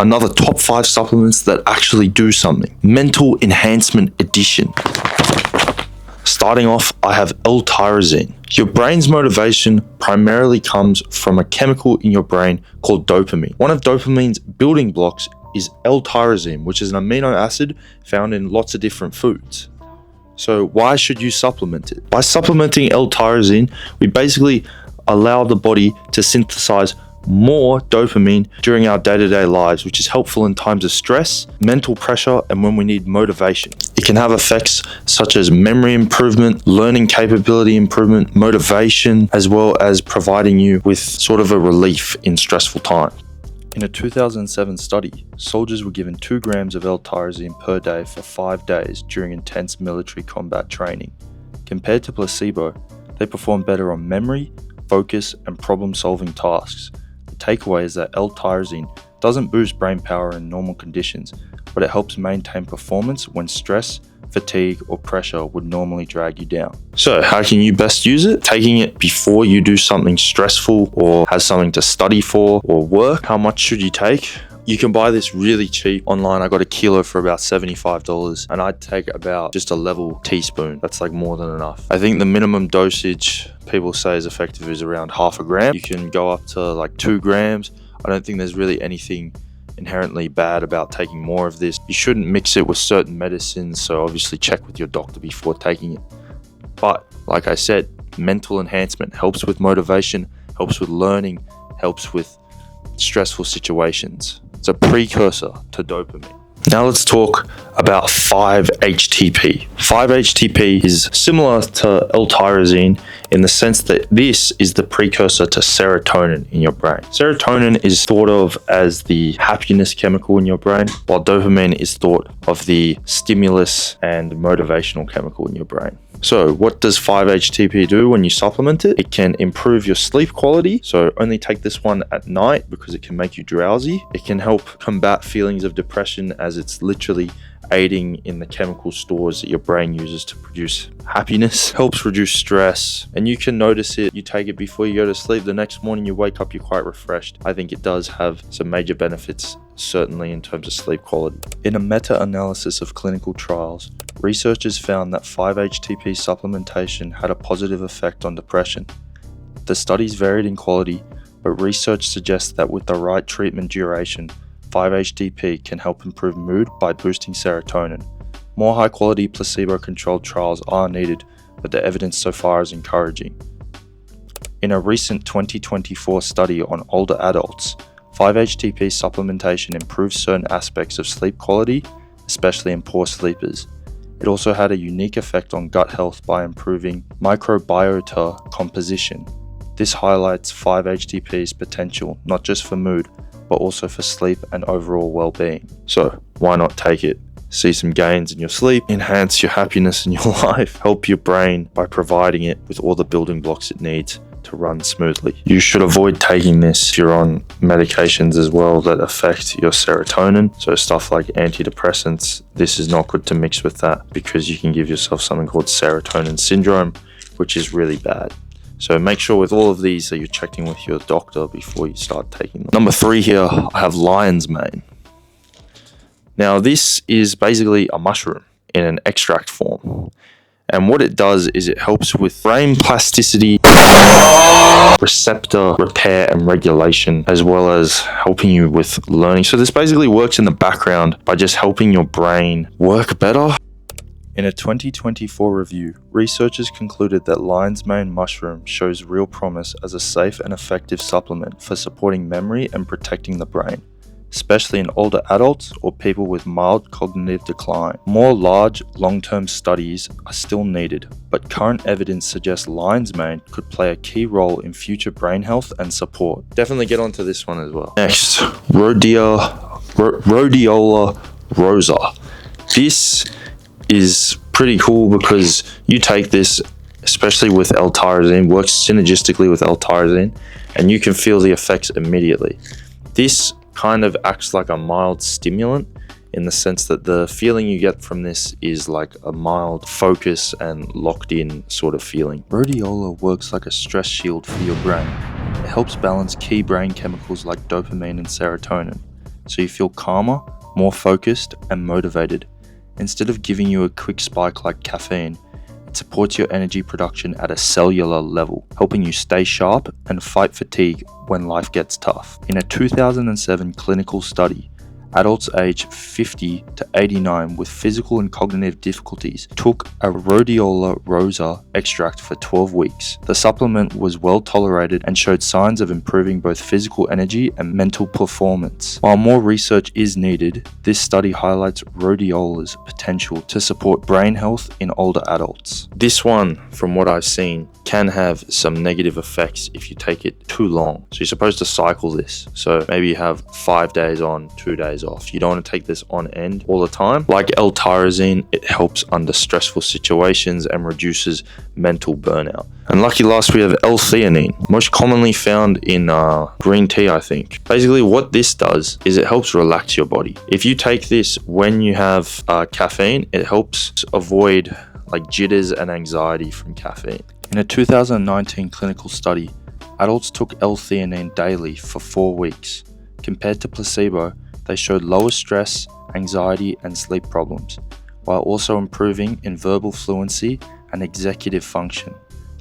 another top 5 supplements that actually do something. Mental Enhancement Edition. Starting off, I have L-Tyrosine. Your brain's motivation primarily comes from a chemical in your brain called dopamine. One of dopamine's building blocks is L-Tyrosine, which is an amino acid found in lots of different foods. So why should you supplement it? By supplementing L-Tyrosine, we basically allow the body to synthesize more dopamine during our day-to-day lives, which is helpful in times of stress, mental pressure, and when we need motivation. It can have effects such as memory improvement, learning capability improvement, motivation, as well as providing you with sort of a relief in stressful times. In a 2007 study, soldiers were given 2 grams of L-Tyrosine per day for 5 days during intense military combat training. Compared to placebo, they performed better on memory, focus, and problem-solving tasks. The takeaway is that L-Tyrosine doesn't boost brain power in normal conditions, but it helps maintain performance when stress, fatigue, or pressure would normally drag you down. So how can you best use it? Taking it before you do something stressful or have something to study for or work. How much should you take? You can buy this really cheap online. I got a kilo for about $75, and I'd take about just a level teaspoon. That's like more than enough. I think the minimum dosage people say is effective is around half a gram. You can go up to like 2 grams. I don't think there's really anything inherently bad about taking more of this. You shouldn't mix it with certain medicines, so obviously check with your doctor before taking it. But like I said, mental enhancement helps with motivation, helps with learning, helps with stressful situations. It's a precursor to dopamine. Now let's talk about 5-HTP. 5-HTP is similar to L-Tyrosine in the sense that this is the precursor to serotonin in your brain. Serotonin is thought of as the happiness chemical in your brain, while dopamine is thought of the stimulus and motivational chemical in your brain. So what does 5-HTP do when you supplement it? It can improve your sleep quality. So only take this one at night because it can make you drowsy. It can help combat feelings of depression as it's literally aiding in the chemical stores that your brain uses to produce happiness. Helps reduce stress, and you can notice it. You take it before you go to sleep. The next morning you wake up, you're quite refreshed. I think it does have some major benefits, certainly in terms of sleep quality. In a meta-analysis of clinical trials, researchers found that 5-HTP supplementation had a positive effect on depression. The studies varied in quality, but research suggests that with the right treatment duration, 5-HTP can help improve mood by boosting serotonin. More high-quality placebo-controlled trials are needed, but the evidence so far is encouraging. In a recent 2024 study on older adults, 5-HTP supplementation improves certain aspects of sleep quality, especially in poor sleepers. It also had a unique effect on gut health by improving microbiota composition. This highlights 5-HTP's potential not just for mood, but also for sleep and overall well-being. So why not take it? See some gains in your sleep, enhance your happiness in your life, help your brain by providing it with all the building blocks it needs to run smoothly. You should avoid taking this if you're on medications as well that affect your serotonin. So stuff like antidepressants, this is not good to mix with that because you can give yourself something called serotonin syndrome, which is really bad. So make sure with all of these that you're checking with your doctor before you start taking them. Number 3 here, I have lion's mane. Now this is basically a mushroom in an extract form. And what it does is it helps with brain plasticity, receptor repair and regulation, as well as helping you with learning. So this basically works in the background by just helping your brain work better. In a 2024 review, researchers concluded that lion's mane mushroom shows real promise as a safe and effective supplement for supporting memory and protecting the brain, especially in older adults or people with mild cognitive decline. More large, long-term studies are still needed, but current evidence suggests lion's mane could play a key role in future brain health and support. Definitely get onto this one as well. Next, Rhodiola Rosea. This is pretty cool because you take this, especially with L-Tyrosine, works synergistically with L-Tyrosine, and you can feel the effects immediately. This kind of acts like a mild stimulant in the sense that the feeling you get from this is like a mild focus and locked in sort of feeling. Rhodiola works like a stress shield for your brain. It helps balance key brain chemicals like dopamine and serotonin. so you feel calmer, more focused, and motivated. Instead of giving you a quick spike like caffeine, it supports your energy production at a cellular level, helping you stay sharp and fight fatigue when life gets tough. In a 2007 clinical study, adults aged 50 to 89 with physical and cognitive difficulties took a Rhodiola Rosea extract for 12 weeks. The supplement was well tolerated and showed signs of improving both physical energy and mental performance. While more research is needed, this study highlights rhodiola's potential to support brain health in older adults. This one, from what I've seen, can have some negative effects if you take it too long. So you're supposed to cycle this. So maybe you have 5 days on, 2 days off. You don't want to take this on end all the time. Like L-Tyrosine, it helps under stressful situations and reduces mental burnout. And lucky last, we have L-Theanine, most commonly found in green tea, I think. Basically, what this does is it helps relax your body. If you take this when you have caffeine, it helps avoid like jitters and anxiety from caffeine. In a 2019 clinical study, adults took L-Theanine daily for 4 weeks. Compared to placebo, they showed lower stress, anxiety, and sleep problems, while also improving in verbal fluency and executive function.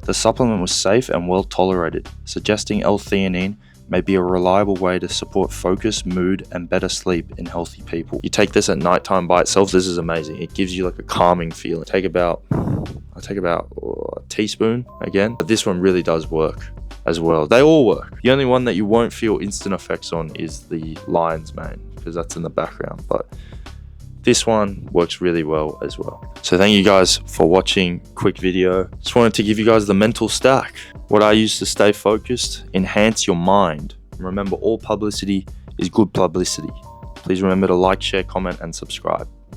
The supplement was safe and well tolerated, suggesting L-Theanine may be a reliable way to support focus, mood, and better sleep in healthy people. You take this at nighttime by itself, this is amazing. It gives you like a calming feeling. I take about a teaspoon again, but this one really does work as well. They all work. The only one that you won't feel instant effects on is the lion's mane, because that's in the background, but this one works really well as well. So thank you guys for watching. Quick video. Just wanted to give you guys the mental stack. What I use to stay focused: enhance your mind. Remember, all publicity is good publicity. Please remember to like, share, comment, and subscribe.